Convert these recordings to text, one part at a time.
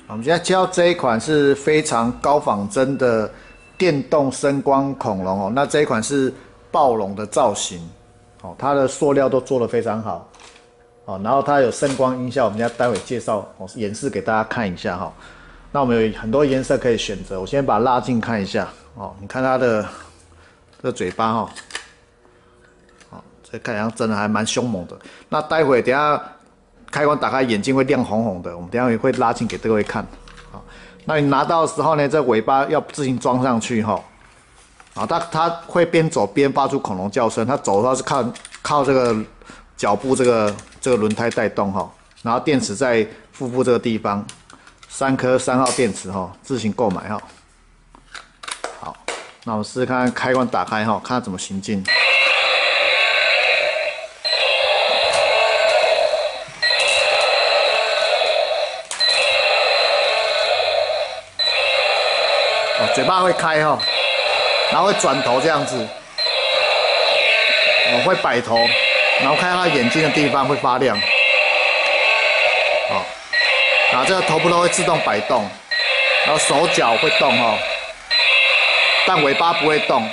我们现在教这一款是非常高仿真的电动声光恐龙哦。那这一款是暴龙的造型哦，它的塑料都做得非常好哦。然后它有声光音效，我们家待会介绍哦，演示给大家看一下哈。那我们有很多颜色可以选择，我先把它拉近看一下哦。你看它的这个嘴巴哈，哦，这看起来真的还蛮凶猛的。那待会等下开关打开，眼睛会亮红红的，我们等下也会拉近给各位看。好，那你拿到的时候呢，这尾巴要自行装上去哈。啊，它会边走边发出恐龙叫声，它走的话是靠这个脚部这个轮胎带动哈。然后电池在腹部这个地方，3颗3号电池哈，自行购买哈。好，那我们试试看开关打开哈，看它怎么行进。嘴巴会开哈，然后会转头这样子，会摆头，然后看到它眼睛的地方会发亮，然后这个头部都会自动摆动，然后手脚会动哈，但尾巴不会动。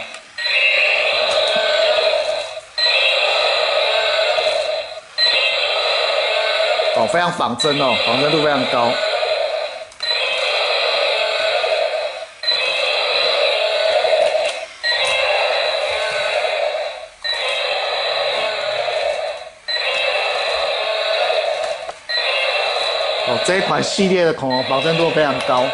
非常仿真哦，仿真度非常高。这一款系列的恐龙仿真度非常高。